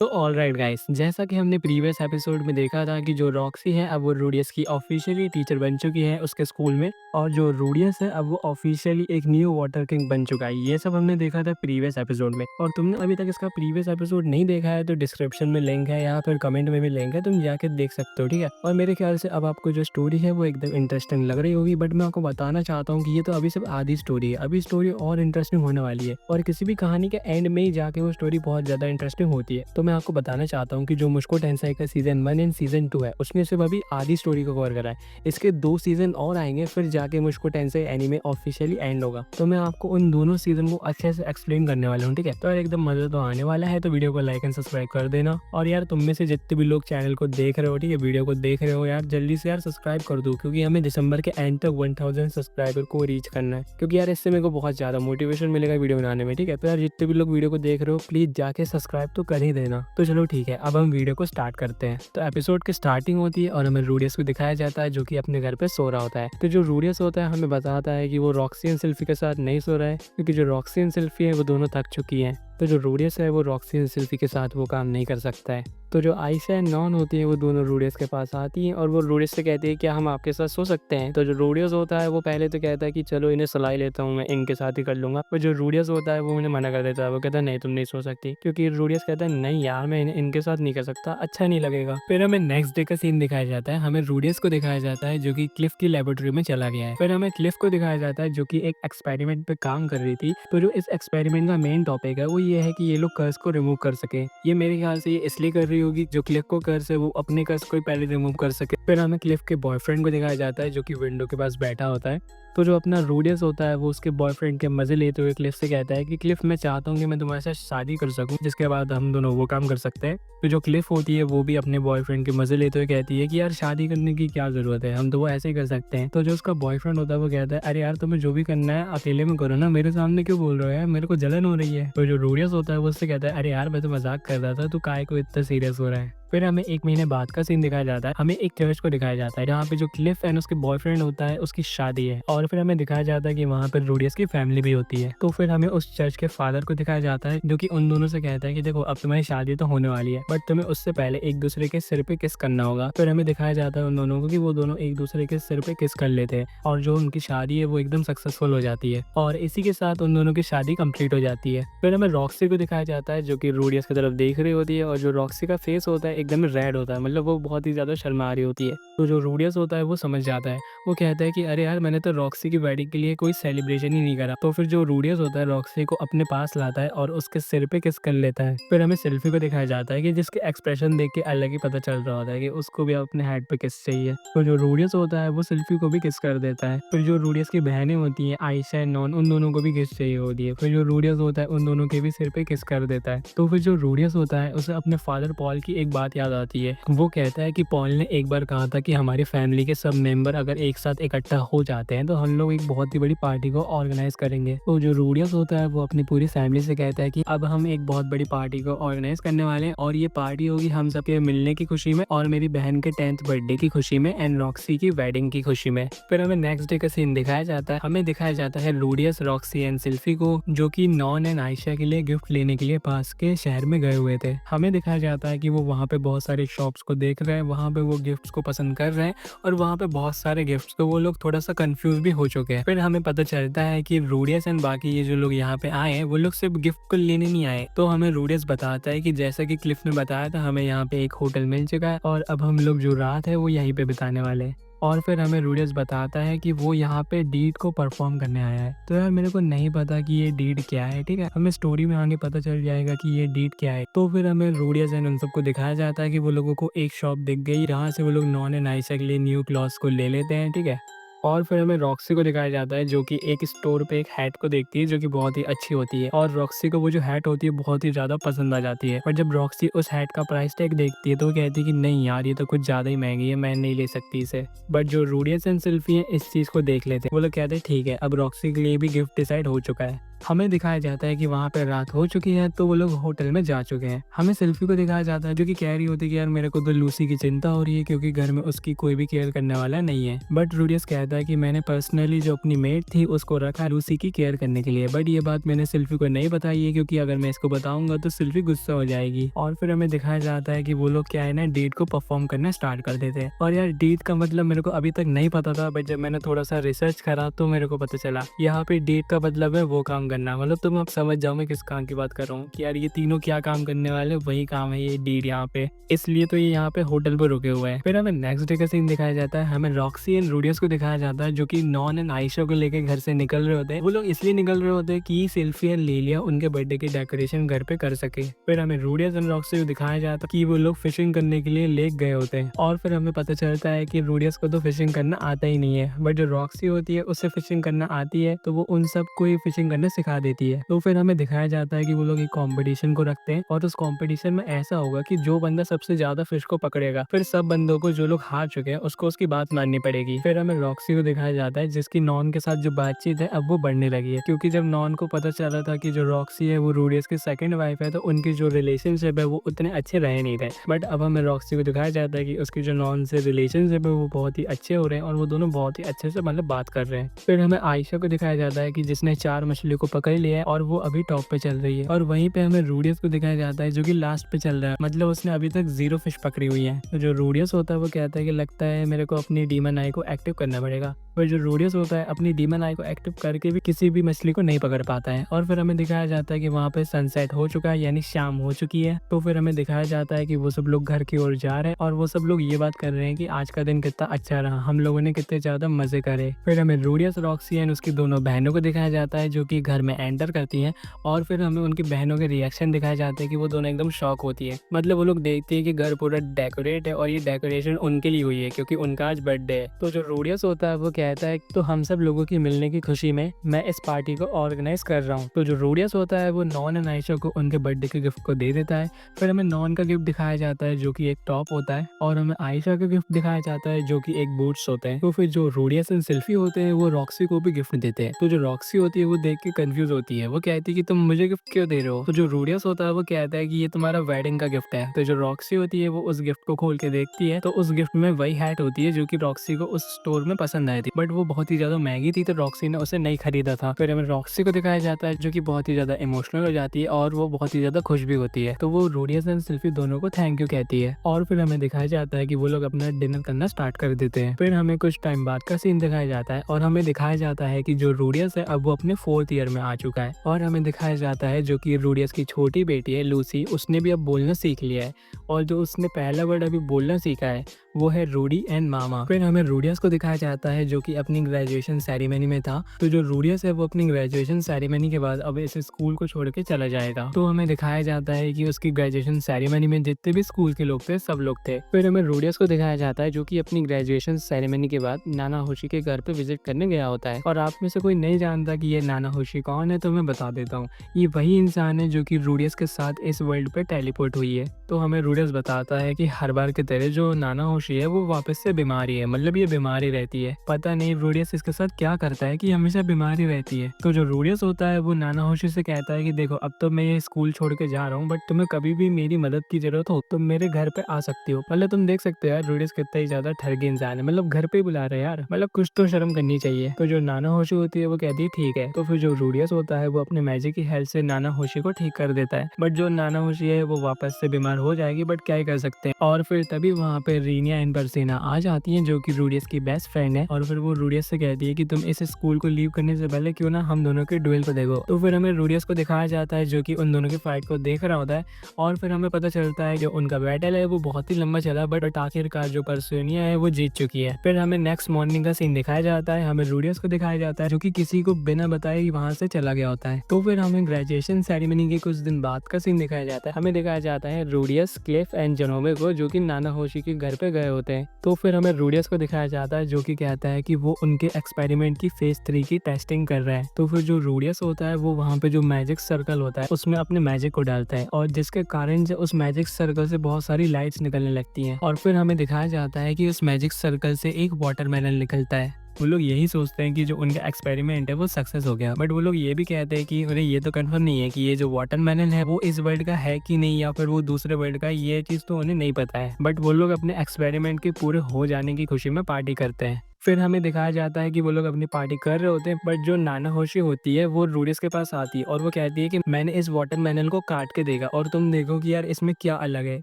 तो alright guys, जैसा कि हमने प्रीवियस एपिसोड में देखा था कि जो रॉक्सी है अब वो रूडियस की ऑफिशियली टीचर बन चुकी है उसके स्कूल में। और जो रूडियस है अब वो ऑफिशियली एक न्यू वाटर किंग बन चुका है। ये सब हमने देखा था प्रीवियस एपिसोड में। और तुमने अभी तक इसका प्रीवियस एपिसोड नहीं देखा है तो डिस्क्रिप्शन में लिंक है या फिर कमेंट में भी लिंक है, तुम जाके देख सकते हो, ठीक है। और मेरे ख्याल से अब आपको जो स्टोरी है वो एकदम इंटरेस्टिंग लग रही होगी, बट मैं आपको बताना चाहता हूँ कि ये तो अभी सिर्फ आधी स्टोरी है। अभी स्टोरी और इंटरेस्टिंग होने वाली है और किसी भी कहानी के एंड में ही जाके वो स्टोरी बहुत ज्यादा इंटरेस्टिंग होती है। तो मैं आपको बताना चाहता हूँ कि जो मुझको टेंसाई का सीजन 1 एंड सीजन 2 है उसने सिर्फ अभी आधी स्टोरी को कवर करा है। इसके 2 सीजन और आएंगे फिर जाके मुझको टेंसाई एनीमे ऑफिशियली एंड होगा। तो मैं आपको उन दोनों सीजन को अच्छे से एक्सप्लेन करने वाला हूँ, ठीक है। तो यार एकदम मजा तो आने वाला है, तो वीडियो को लाइक एंड सब्सक्राइब कर देना। और यार तुम में से जितने भी लोग चैनल को देख रहे हो, ठीक है, वीडियो को देख रहे हो, यार जल्दी से यार सब्सक्राइब कर दो क्योंकि हमें दिसंबर के एंड तक 1000 सब्सक्राइबर को रीच करना है। क्योंकि यार इससे मेरे को बहुत ज्यादा मोटिवेशन मिलेगा वीडियो बनाने में, ठीक है। तो यार जितने भी लोग वीडियो को देख रहे हो प्लीज जाके सब्सक्राइब तो कर ही देना। तो चलो ठीक है, अब हम वीडियो को स्टार्ट करते हैं। तो एपिसोड की स्टार्टिंग होती है और हमें रूडियस को दिखाया जाता है जो कि अपने घर पे सो रहा होता है। तो जो रूडियस होता है हमें बताता है कि वो रॉक्सी एंड सिल्फी के साथ नहीं सो रहा है क्योंकि जो रॉक्सी एंड सिल्फी है वो दोनों थक चुकी हैं। तो जो रूडियस है वो रॉक्सी एंड सिल्फी के साथ वो काम नहीं कर सकता है। तो जो आयशा एंड नॉन होती है वो दोनों रूडियस के पास आती हैं और वो रूडियस से कहती है क्या हम आपके साथ सो सकते हैं। तो जो रूडियस होता है वो पहले तो कहता है कि चलो इन्हें सुला ही लेता हूँ, मैं इनके साथ ही कर लूंगा। पर जो रूडियस होता है वो उन्हें मना कर देता है। वो कहता है नहीं तुम नहीं सो सकती, क्योंकि रूडियस कहता है नहीं यार मैं इनके साथ नहीं कर सकता, अच्छा नहीं लगेगा। फिर हमें नेक्स्ट डे का सीन दिखाया जाता है। हमें रूडियस को दिखाया जाता है जो कि क्लिफ की लेबोरेटरी में चला गया है। फिर हमें क्लिफ को दिखाया जाता है जो कि एक एक्सपेरिमेंट पे काम कर रही थी। तो जो इस एक्सपेरिमेंट का मेन टॉपिक है वो ये है कि ये लोग कर्स को रिमूव कर सके। ये मेरे ख्याल से ये इसलिए कर रही होगी जो क्लिफ को कर्स है वो अपने कर्स को ही पहले रिमूव कर सके। फिर हमें क्लिफ के बॉयफ्रेंड को दिखाया जाता है जो कि विंडो के पास बैठा होता है। तो जो अपना रूडियस होता है वो उसके बॉयफ्रेंड के मजे लेते हुए क्लिफ से कहता है कि क्लिफ मैं चाहता हूँ कि मैं तुम्हारे साथ शादी कर सकूं, जिसके बाद हम दोनों वो काम कर सकते हैं। तो जो क्लिफ होती है वो भी अपने बॉयफ्रेंड के मजे लेते हुए कहती है कि यार शादी करने की क्या जरूरत है, हम तो वो ऐसे ही कर सकते हैं। तो जो उसका बॉयफ्रेंड होता है वो कहता है अरे यार तुम्हें जो भी करना है अकेले में करो ना, मेरे सामने क्यों बोल रहे हो यार, मेरे को जलन हो रही है। तो जो रूडियस होता है वो उससे कहता है अरे यार मैं तो मजाक कर रहा था, तू काहे को इतना सीरियस हो रहा है। फिर हमें 1 महीने बाद का सीन दिखाया जाता है। हमें एक चर्च को दिखाया जाता है जहाँ पे जो क्लिफ एंड उसके बॉयफ्रेंड होता है उसकी शादी है। और फिर हमें दिखाया जाता है कि वहाँ पर रूडियस की फैमिली भी होती है। तो फिर हमें उस चर्च के फादर को दिखाया जाता है जो कि उन दोनों से कहता है कि देखो अब तुम्हारी शादी तो होने वाली है बट तुम्हें उससे पहले एक दूसरे के सिर पे किस करना होगा। फिर हमें दिखाया जाता है उन दोनों को कि वो दोनों एक दूसरे के सिर पे किस कर लेते हैं और जो उनकी शादी है वो एकदम सक्सेसफुल हो जाती है और इसी के साथ उन दोनों की शादी कंप्लीट हो जाती है। फिर हमें रॉक्सी को दिखाया जाता है जो कि रूडियस की तरफ देख रही होती है और जो रॉक्सी का फेस होता है एकदम रेड होता है, मतलब वो बहुत ही ज्यादा शर्मा रही होती है। तो जो रूडियस होता है वो समझ जाता है। वो कहता है कि अरे यार मैंने तो रॉक्सी की वेडिंग के लिए कोई सेलिब्रेशन ही नहीं करा। तो फिर जो रूडियस होता है रॉक्सी को अपने पास लाता है और उसके सिर पे किस कर लेता है। फिर हमें सेल्फी को दिखाया जाता है कि जिसके एक्सप्रेशन देख के अलग ही पता चल रहा होता है कि उसको भी अपने हेड पे किस चाहिए। तो जो रूडियस होता है वो सेल्फी को भी किस कर देता है। फिर जो रूडियस की बहनें होती हैं आयशा एंड नॉन, उन दोनों को भी किस चाहिए होती है। फिर जो रूडियस होता है उन दोनों के भी सिर पे किस कर देता है। तो फिर जो रूडियस होता है उसे अपने फादर पॉल की एक बात याद आती है। वो कहता है कि पॉल ने एक बार कहा था कि हमारी फैमिली के सब मेंबर अगर एक साथ इकट्ठा हो जाते हैं तो हम लोग एक बहुत ही बड़ी पार्टी को ऑर्गेनाइज करेंगे। तो जो रूडियस होता है वो अपनी पूरी फैमिली से कहता है कि अब हम एक बहुत बड़ी पार्टी को ऑर्गेनाइज करने वाले हैं और ये पार्टी होगी हम सबके मिलने की खुशी में और मेरी बहन के 10th बर्थडे की खुशी में एंड रॉक्सी की वेडिंग की खुशी में। फिर हमें नेक्स्ट डे का सीन दिखाया जाता है। हमें दिखाया जाता है रूडियस, रॉक्सी एंड सिल्फी को जो कि नॉन एंड आयशा के लिए गिफ्ट लेने के लिए पास के शहर में गए हुए थे। हमें दिखाया जाता है कि वो वहाँ पे बहुत सारे शॉप्स को देख रहे हैं, वहाँ पे वो गिफ्ट्स को पसंद कर रहे हैं और वहाँ पे बहुत सारे गिफ्ट्स, तो वो लोग थोड़ा सा कंफ्यूज भी हो चुके हैं। फिर हमें पता चलता है कि रूडियस एंड बाकी ये जो लोग यहाँ पे आए हैं वो लोग सिर्फ गिफ्ट को लेने नहीं आए। तो हमें रूडियस बताता है कि जैसा कि क्लिफ ने बताया था हमें यहाँ पे एक होटल मिल चुका है और अब हम लोग जो रात है वो यहीं पे बिताने वाले हैं। और फिर हमें रूडियस बताता है कि वो यहाँ पे डीड को परफॉर्म करने आया है। तो यार मेरे को नहीं पता कि ये डीड क्या है, ठीक है, हमें स्टोरी में आगे पता चल जाएगा कि ये डीड क्या है। तो फिर हमें रूडियस एंड उन सबको दिखाया जाता है कि वो लोगों को एक शॉप दिख गई जहाँ से वो लोग नॉन एंड आयशा के लिए न्यू क्लॉथ्स को ले लेते हैं, ठीक है। और फिर हमें रॉक्सी को दिखाया जाता है जो कि एक स्टोर पे एक हैट को देखती है जो कि बहुत ही अच्छी होती है और रॉक्सी को वो जो हैट होती है बहुत ही ज्यादा पसंद आ जाती है। पर जब रॉक्सी उस हैट का प्राइस टैग देखती है तो वो कहती है कि नहीं यार ये तो कुछ ज्यादा ही महंगी है, मैं नहीं ले सकती इसे। बट जो रूडियस एंड सिल्फी है इस चीज को देख लेते हैं। वो लोग कहते हैं ठीक है, अब रॉक्सी के लिए भी गिफ्ट डिसाइड हो चुका है। हमें दिखाया जाता है कि वहाँ पे रात हो चुकी है, तो वो लोग होटल में जा चुके हैं। हमें सिल्फी को दिखाया जाता है जो कि कह रही होती है कि यार मेरे को तो लूसी की चिंता हो रही है क्योंकि घर में उसकी कोई भी केयर करने वाला नहीं है। बट रूडियस कहता है कि मैंने पर्सनली जो अपनी मेट थी उसको रखा लूसी की केयर करने के लिए, बट ये बात मैंने सिल्फी को नहीं बताई है क्योंकि अगर मैं इसको बताऊंगा तो सिल्फी गुस्सा हो जाएगी। और फिर हमें दिखाया जाता है कि वो लोग क्या है ना, डेट को परफॉर्म करना स्टार्ट कर देते हैं। और यार डेट का मतलब मेरे को अभी तक नहीं पता था, बट जब मैंने थोड़ा सा रिसर्च करा तो मेरे को पता चला यहाँ पे डेट का मतलब है वो काम करना। मतलब तुम अब समझ जाओ मैं किस काम की बात कर रहा हूँ कि यार ये तीनों क्या काम करने वाले, वही काम है ये डेट यहाँ पे, इसलिए तो ये यहाँ पे होटल पर रुके हुए हैं। फिर हमें नेक्स्ट डे का सीन दिखाया जाता है। हमें रॉक्सी एंड रूडियस को दिखाया जाता है जो कि नॉन एंड आयशा को लेकर घर से निकल रहे होते हैं। वो लोग इसलिए निकल रहे होते हैं कि सिल्फी एंड लेलिया उनके बर्थडे की डेकोरेशन घर पे कर सके। फिर हमें रूडियस एंड रॉक्सी को दिखाया जाता है कि वो लोग फिशिंग करने के लिए लेक गए होते हैं। और फिर हमें पता चलता है कि रूडियस को तो फिशिंग करना आता ही नहीं है, बट जो रॉक्सी होती है उससे फिशिंग करना आती है, तो वो उन सबको ही फिशिंग करना सिखा देती है। तो फिर हमें दिखाया जाता है कि वो लोग एक कंपटीशन को रखते हैं और उस कंपटीशन में ऐसा होगा कि जो बंदा सबसे ज्यादा फिश को पकड़ेगा, फिर सब बंदों को जो लोग हार चुके हैं उसको उसकी बात माननी पड़ेगी। फिर हमें रॉक्सी को दिखाया जाता है जिसकी नॉन के साथ जो बातचीत है अब वो बढ़ने लगी है, क्योंकि जब नॉन को पता चला था कि जो रॉक्सी है वो रूडियस की सेकंड वाइफ है, तो उनकी जो रिलेशनशिप है वो उतने अच्छे रहे नहीं थे। बट अब हमें रॉक्सी को दिखाया जाता है कि उसकी जो नॉन से रिलेशनशिप है वो बहुत ही अच्छे हो रहे हैं और वो दोनों बहुत ही अच्छे से मतलब बात कर रहे हैं। फिर हमें आयशा को दिखाया जाता है कि जिसने 4 मछली को पकड़ लिया है और वो अभी टॉप पे चल रही है। और वहीं पे हमें रूडियस को दिखाया जाता है जो कि लास्ट पे चल रहा है, मतलब उसने अभी तक 0 फिश पकड़ी हुई है। तो जो रूडियस होता है वो कहता है कि लगता है मेरे को अपनी डीमन आई को एक्टिव करना पड़ेगा। पर जो रूडियस होता है अपनी डीमन आई को एक्टिव करके भी किसी भी मछली को नहीं पकड़ पाता है। और फिर हमें दिखाया जाता है कि वहाँ पे सनसेट हो चुका है, यानी शाम हो चुकी है। तो फिर हमें दिखाया जाता है कि वो सब लोग घर की ओर जा रहे हैं और वो सब लोग ये बात कर रहे हैं कि आज का दिन कितना अच्छा रहा, हम लोगों ने कितने ज्यादा मजे करे। फिर हमें रूडियस, रॉक्सी एंड उसकी दोनों बहनों को दिखाया जाता है जो कि घर में एंटर करती हैं। और फिर हमें उनकी बहनों के रिएक्शन दिखाए जाते हैं कि वो दोनों एकदम शॉक होती है। मतलब वो लोग देखती है कि घर पूरा डेकोरेट है और ये डेकोरेशन उनके लिए हुई है क्योंकि उनका आज बर्थडे है। तो जो रूडियस होता है वो कहता है तो हम सब लोगों की मिलने की खुशी में मैं इस पार्टी को ऑर्गेनाइज कर रहा हूँ। तो जो रूडियस होता है वो नॉन एंड आयशा को उनके बर्थडे के गिफ्ट को दे देता है। फिर हमें नॉन का गिफ्ट दिखाया जाता है जो कि एक टॉप होता है और हमें आयशा का गिफ्ट दिखाया जाता है जो कि एक बूट्स होते हैं। तो फिर जो रूडियस एंड सिल्फी होते हैं वो रॉक्सी को भी गिफ्ट देते हैं। तो जो रॉक्सी होती है वो देख के कंफ्यूज होती है, वो कहती है कि तुम मुझे गिफ्ट क्यों दे रहे हो। तो जो रूडियस होता है वो कहता है कि ये तुम्हारा वेडिंग का गिफ्ट है। तो जो रॉक्सी होती है वो उस गिफ्ट को खोल के देखती है तो उस गिफ्ट में वही हैट होती है जो कि रॉक्सी को उस स्टोर में पसंद आई थी, बट वो बहुत ही ज्यादा महंगी थी तो रॉक्सी ने उसे नहीं खरीदा था। फिर हमें रॉक्सी को दिखाया जाता है जो कि बहुत ही ज्यादा इमोशनल हो जाती है और वो बहुत ही ज्यादा खुश भी होती है। तो वो रूडियस एंड सिल्फी दोनों को थैंक यू कहती है और फिर हमें दिखाया जाता है कि वो लोग अपना डिनर करना स्टार्ट कर देते हैं। फिर हमें कुछ टाइम बाद का सीन दिखाया जाता है और हमें दिखाया जाता है कि जो रूडियस है अब वो अपने 4th ईयर में आ चुका है। और हमें दिखाया जाता है जो कि रूडियस की छोटी बेटी है लूसी, उसने भी अब बोलना सीख लिया है और जो उसने पहला वर्ड अभी बोलना सीखा है वो है रूडी एंड मामा। फिर हमें रूडियस को दिखाया जाता है जो कि अपनी ग्रेजुएशन सेरेमनी में था। तो जो रूडियस है वो अपनी ग्रेजुएशन सेरेमनी के बाद अब इस स्कूल को छोड़ के चला जाएगा। तो हमें दिखाया जाता है कि उसकी ग्रेजुएशन सेरेमनी में जितने भी स्कूल के लोग थे सब लोग थे। फिर हमें रूडियस को दिखाया जाता है जो कि अपनी ग्रेजुएशन सेरेमनी के बाद नाना होशी के घर पे विजिट करने गया होता है। और आप में से कोई नहीं जानता कि ये नाना होशी कौन है तो मैं बता देता हूँ, ये वही इंसान है जो कि रूडियस के साथ इस वर्ल्ड पे टेलीपोर्ट हुई है। तो हमें रूडियस बताता है कि हर बार की तरह जो नाना होशी है वो वापस से बीमारी है, मतलब ये बीमारी रहती है। पता नहीं रूडियस इसके साथ क्या करता है कि हमेशा बीमारी रहती है। तो जो रूडियस होता है वो नाना होशी से कहता है कि देखो अब तो मैं ये स्कूल छोड़ के जा रहा हूँ, बट तुम्हें कभी भी मेरी मदद की जरूरत हो तो मेरे घर पे आ सकती हो। मतलब तुम देख सकते हो यार रूडियस कितना ही ज्यादा ठरगी इंसान है, मतलब घर पे ही बुला रहे हैं यार, मतलब कुछ तो शर्म करनी चाहिए। तो जो नाना होशी होती है वो कहती है ठीक है। तो फिर जो रूडियस होता है वो अपने मैजिक की हेल्प से नाना होशी को ठीक कर देता है, बट जो नाना होशी है वो वापस से बीमार हो जाएगी, बट क्या ही कर सकते हैं। और फिर तभी वहाँ पे रीनिया एंड बरसीना आ जाती हैं जो कि रूडियस की बेस्ट फ्रेंड है। और फिर वो रूडियस से कहती है कि तुम इस स्कूल को लीव करने से पहले क्यों ना हम दोनों के डुएल को देखो। तो फिर हमें रूडियस को दिखाया जाता है जो कि उन दोनों की फाइट को देख रहा होता है और फिर हमें पता चलता है जो उनका बैटल है वो बहुत ही लंबा चला, बट आखिरकार जो परसोनिया है वो जीत चुकी है। फिर हमें नेक्स्ट मॉर्निंग का सीन दिखाया जाता है, हमें रूडियस को दिखाया जाता है जो कि किसी को बिना बताए वहां से चला गया होता है। तो फिर हमें ग्रेजुएशन सेरेमनी के कुछ दिन बाद का सीन दिखाया जाता है, हमें दिखाया जाता है रूडियस, क्लिफ एंड जनोमे को जो कि नाना होशी के घर पे गए होते हैं। तो फिर हमें रूडियस को दिखाया जाता है जो कि कहता है कि वो उनके एक्सपेरिमेंट की फेज 3 की टेस्टिंग कर रहा है। तो फिर जो रूडियस होता है वो वहाँ पे जो मैजिक सर्कल होता है उसमें अपने मैजिक को डालता है और जिसके कारण जो उस मैजिक सर्कल से बहुत सारी लाइट्स निकलने लगती हैं। और फिर हमें दिखाया जाता है कि उस मैजिक सर्कल से एक वाटरमेलन निकलता है वो लोग यही सोचते हैं कि जो उनका एक्सपेरिमेंट है वो सक्सेस हो गया, बट वो लोग ये भी कहते हैं कि उन्हें ये तो कंफर्म नहीं है कि ये जो वाटरमेलन है वो इस वर्ल्ड का है कि नहीं, या फिर वो दूसरे वर्ल्ड का है, ये चीज़ तो उन्हें नहीं पता है। बट वो लोग अपने एक्सपेरिमेंट के पूरे हो जाने की खुशी में पार्टी करते हैं। फिर हमें दिखाया जाता है कि वो लोग अपनी पार्टी कर रहे होते हैं, बट जो नाना होशी होती है वो रूडियस के पास आती है और वो कहती है कि मैंने इस वाटरमेलन को काट के देखा और तुम देखो कि यार इसमें क्या अलग है।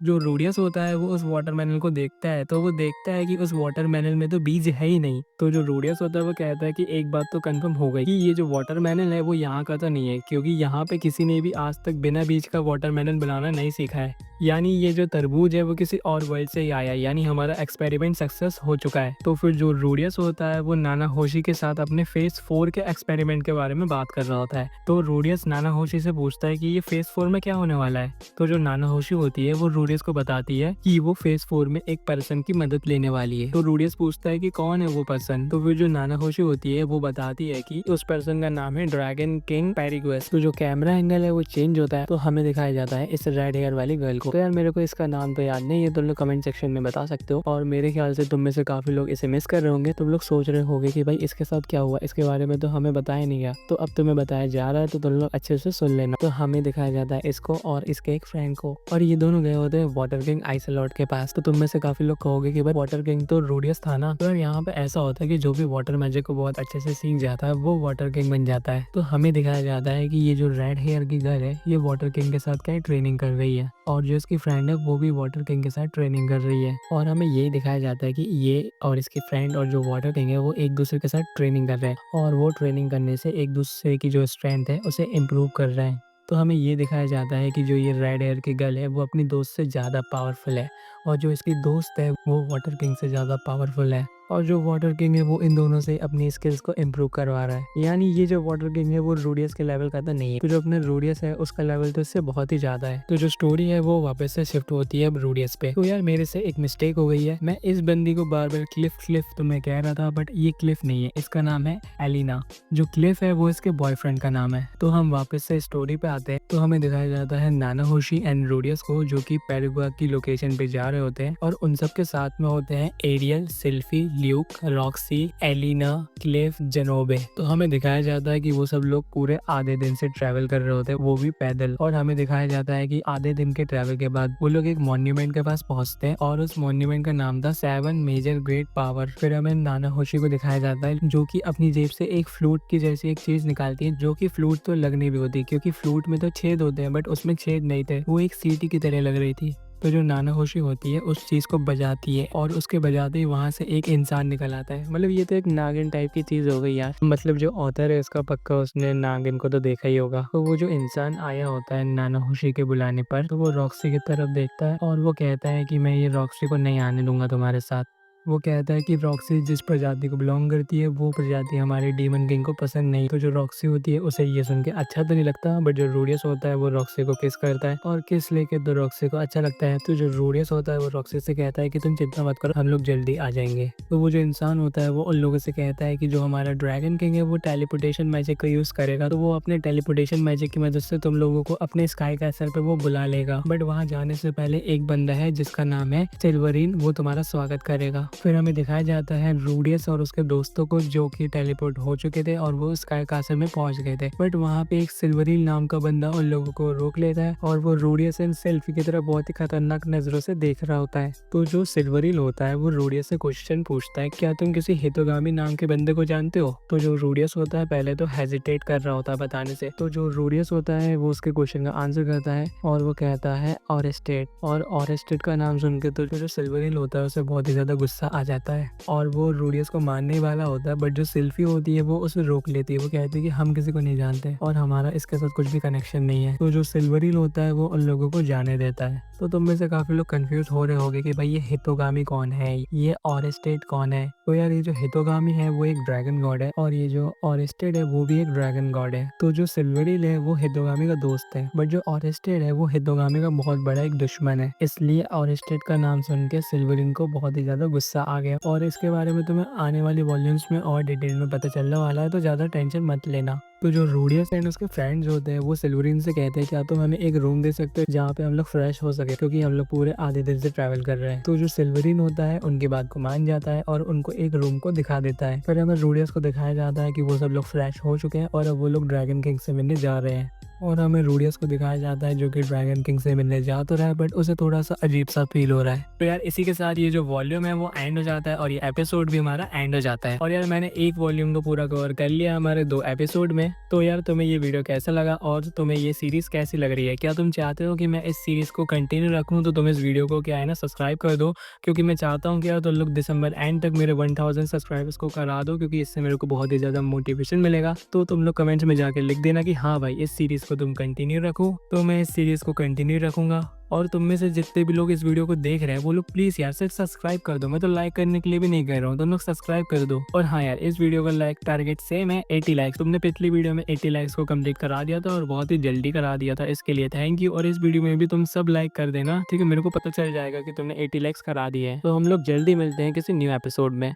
जो रूडियस होता है वो उस वाटरमेलन को देखता है, तो वो देखता है कि उस वाटरमेलन में तो बीज है ही नहीं। तो जो रूडियस होता है वो कहता है कि एक बात तो कंफर्म हो गई कि ये जो वाटरमेलन है वो यहाँ का तो नहीं है, क्योंकि यहाँ पे किसी ने भी आज तक बिना बीज का वाटरमेलन बनाना नहीं सीखा है। यानी ये जो तरबूज है वो किसी और वर्ल्ड से ही आया है, यानी हमारा एक्सपेरिमेंट सक्सेस हो चुका है। तो फिर जो रूडियस होता है वो नाना होशी के साथ अपने फेज 4 के एक्सपेरिमेंट के बारे में बात कर रहा होता है। तो रूडियस नाना होशी से पूछता है कि ये फेज 4 में क्या होने वाला है। तो जो नाना होशी होती है वो रूडियस को बताती है कि वो फेज 4 में एक पर्सन की मदद लेने वाली है। तो रूडियस पूछता है कि कौन है वो पर्सन। तो फिर जो नाना होशी होती है वो बताती है कि उस पर्सन का नाम है ड्रैगन किंग पेरिग्वेस। तो जो कैमरा एंगल है वो चेंज होता है, तो हमें दिखाया जाता है इस रेड हेयर वाली गर्ल को। तो यार मेरे को इसका नाम तो याद नहीं है, तुम लोग कमेंट सेक्शन में बता सकते हो। और मेरे ख्याल से तुम में से काफी लोग इसे मिस कर रहे होंगे। तुम लोग सोच रहे होंगे कि भाई इसके साथ क्या हुआ, इसके बारे में तो हमें बताया नहीं गया, तो अब तुम्हें बताया जा रहा है, तो तुम लोग अच्छे से सुन लेना। तो हमें दिखाया जाता है इसको और इसके एक फ्रेंड को, और ये दोनों गए होते हैं वाटर किंग आइसलॉट के पास। तो तुम में से काफी लोग कहोगे कि भाई वाटर किंग तो रूडियस था ना। तो यार यहाँ पे ऐसा होता है कि जो भी वाटर मैजिक को बहुत अच्छे से सीख जाता है वो वाटर किंग बन जाता है। तो हमें दिखाया जाता है कि ये जो रेड हेयर की गर्ल है ये वाटर किंग के साथ क्या ट्रेनिंग कर रही है, और जो इसकी फ्रेंड है वो भी वाटर किंग के साथ ट्रेनिंग कर रही है। और हमें ये दिखाया जाता है कि ये और इसकी फ्रेंड और जो वाटर किंग है वो एक दूसरे के साथ ट्रेनिंग कर रहे हैं, और वो ट्रेनिंग करने से एक दूसरे की जो स्ट्रेंथ है उसे इम्प्रूव कर रहे हैं। तो हमें ये दिखाया जाता है कि जो ये रेड हेयर की गर्ल है वो अपनी दोस्त से ज़्यादा पावरफुल है, और जो इसकी दोस्त है वो वाटर किंग से ज़्यादा पावरफुल है, और जो वाटर किंग है वो इन दोनों से अपनी स्किल्स को इम्प्रूव करवा रहा है। यानी ये जो वाटर किंग है वो रूडियस के लेवल का तो नहीं है, तो जो अपने रूडियस है उसका लेवल तो इससे बहुत ही ज्यादा है। तो जो स्टोरी है वो वापस से शिफ्ट होती है अब रूडियस पे। तो यार मेरे से एक मिस्टेक हो गई है, मैं इस बंदी को बार बार क्लिफ क्लिफ तो मैं कह रहा था, बट ये क्लिफ नहीं है, इसका नाम है एलिना। जो क्लिफ है वो इसके बॉयफ्रेंड का नाम है। तो हम वापस से स्टोरी पे आते हैं, तो हमें दिखाया जाता है नाना होशी एंड रूडियस को जो कि पैराग्वे की लोकेशन पे जा रहे होते हैं, और उन सब के साथ में होते हैं Ariel, Sylphy, Luke, Roxy, Elina, Clef, Jenobe. तो हमें दिखाया जाता है कि वो सब लोग पूरे आधे दिन से ट्रैवल कर रहे होते हैं, वो भी पैदल। और हमें दिखाया जाता है कि आधे दिन के ट्रैवल के बाद वो लोग एक मॉन्यूमेंट के पास पहुंचते हैं, और उस मॉन्यूमेंट का नाम था 7 मेजर ग्रेट पावर। फिर हमें नाना होशी को दिखाया जाता है जो कि अपनी जेब से एक फ्लूट की जैसी एक चीज निकालती है, जो कि फ्लूट तो लगनी भी होती है, क्योंकि फ्लूट में तो छेद होते हैं बट उसमें छेद नहीं थे, वो एक सीटी की तरह लग रही थी। तो जो नाना होशी होती है उस चीज को बजाती है, और उसके बजाते ही वहां से एक इंसान निकल आता है। मतलब ये तो एक नागिन टाइप की चीज हो गई यार। मतलब जो ऑथर है उसका पक्का उसने नागिन को तो देखा ही होगा। तो वो जो इंसान आया होता है नाना होशी के बुलाने पर, तो वो रॉक्सी की तरफ देखता है और वो कहता है कि मैं ये रॉक्सी को नहीं आने दूंगा तुम्हारे साथ। वो कहता है कि रॉक्सी जिस प्रजाति को बिलोंग करती है वो प्रजाति हमारे डीमन किंग को पसंद नहीं। तो जो रॉक्सी होती है उसे ये सुन के अच्छा तो नहीं लगता, बट जो रूडियस होता है वो रॉक्सी को किस करता है, और किस लेके तो रॉक्सी को अच्छा लगता है। तो जो रूडियस होता है वो रॉक्सी से कहता है कि तुम चिंता मत करो, हम लोग जल्दी आ जाएंगे। तो वो जो इंसान होता है वो उन लोगों से कहता है कि जो हमारा ड्रैगन किंग है वो टेलीपोर्टेशन मैजिक का यूज करेगा, तो वो अपने टेलीपोर्टेशन मैजिक की मदद से तुम लोगों को अपने स्काई कैसल पे वो बुला लेगा। बट वहाँ जाने से पहले एक बंदा है जिसका नाम है सिल्वरीन, वो तुम्हारा स्वागत करेगा। फिर हमें दिखाया जाता है रूडियस और उसके दोस्तों को जो कि टेलीपोर्ट हो चुके थे और वो स्काई कैसल में पहुंच गए थे, बट वहाँ पे एक सिल्वरीन नाम का बंदा उन लोगों को रोक लेता है, और वो रूडियस एंड सेल्फी की तरफ बहुत ही खतरनाक नजरों से देख रहा होता है। तो जो सिल्वरीन होता है वो रूडियस से क्वेश्चन पूछता है, क्या तुम किसी हितोगामी नाम के बंदे को जानते हो? तो जो रूडियस होता है पहले तो हेजिटेट कर रहा होता है बताने से। तो जो रूडियस होता है वो उसके क्वेश्चन का आंसर करता है और वो कहता है ऑरेस्टेट। और ऑरेस्टेट का नाम सुन के तो जो सिल्वरीन होता है उसे बहुत ही ज्यादा गुस्सा आ जाता है, और वो रूडियस को मारने वाला होता है, बट जो सिल्फी होती है वो उसे रोक लेती है। वो कहती है कि हम किसी को नहीं जानते और हमारा इसके साथ कुछ भी कनेक्शन नहीं है। तो जो सिल्वरीन होता है वो उन लोगों को जाने देता है। तो तुम में से काफी लोग कंफ्यूज हो रहे होंगे कि भाई ये हितोगामी कौन है, ये ऑरेस्टेट कौन है। तो यार ये जो हितोगामी है वो एक ड्रैगन गॉड है, और ये जो ऑरेस्टेड है वो भी एक ड्रैगन गॉड है। तो जो सिल्वरीन है वो हितोगामी का दोस्त है, बट जो ऑरेस्टेड है वो हितोगामी का बहुत बड़ा एक दुश्मन है। इसलिए ऑरेस्टेड का नाम सुन के सिल्वरीन को बहुत ही ज्यादा गुस्सा आ गया, और इसके बारे में तुम्हें आने वाली वॉल्यूम्स में और डिटेल में पता चलने वाला है, तो ज्यादा टेंशन मत लेना। तो जो रूडियस एंड उसके फ्रेंड्स होते हैं वो सिल्वरीन से कहते हैं क्या तुम हमें एक रूम दे सकते हो जहाँ पे हम लोग फ्रेश हो सके, क्योंकि हम लोग पूरे आधे दिन से ट्रैवल कर रहे हैं। तो जो सिल्वरीन होता है उनकी बात को मान जाता है और उनको एक रूम को दिखा देता है। फिर हमें रूडियस को दिखाया जाता है कि वो सब लोग फ्रेश हो चुके हैं और अब वो लोग ड्रैगन किंग से मिलने जा रहे हैं। और हमें रूडियस को दिखाया जाता है जो कि ड्रैगन किंग से मिलने जा तो रहा है, बट उसे थोड़ा सा अजीब सा फील हो रहा है। तो यार इसी के साथ ये जो वॉल्यूम है वो एंड हो जाता है और ये एपिसोड भी हमारा एंड हो जाता है। और यार मैंने एक वॉल्यूम को पूरा कवर कर लिया हमारे 2 एपिसोड में। तो यार तुम्हें ये वीडियो कैसा लगा और तुम्हें ये सीरीज कैसी लग रही है? क्या तुम चाहते हो कि मैं इस सीरीज को कंटिन्यू रखूं? तो तुम इस वीडियो को क्या है ना सब्सक्राइब कर दो, क्योंकि मैं चाहता हूँ कि यार तुम लोग दिसंबर एंड तक मेरे 1000 सब्सक्राइबर्स को करा दो, क्योंकि इससे मेरे को बहुत ही ज़्यादा मोटिवेशन मिलेगा। तो तुम लोग कमेंट्स में जाके लिख देना कि हाँ भाई इस सीरीज को तुम कंटिन्यू रखो, तो मैं इस सीरीज को कंटिन्यू रखूंगा। और तुम में से जितने भी लोग इस वीडियो को देख रहे हैं वो लोग प्लीज यार सिर्फ सब्सक्राइब कर दो। मैं तो लाइक करने के लिए भी नहीं कह रहा हूँ, तुम लोग सब्सक्राइब कर दो। और हाँ यार इस वीडियो का लाइक टारगेट सेम है 80 लाइक्स। तुमने पिछली वीडियो में 80 लाइक्स को कंप्लीट करा दिया था और बहुत ही जल्दी करा दिया था, इसके लिए थैंक यू। और इस वीडियो में भी तुम सब लाइक कर देना, ठीक है? मेरे को पता चल जाएगा कि तुमने 80 लाइक्स करा दिए हैं। तो हम लोग जल्दी मिलते हैं किसी न्यू एपिसोड में।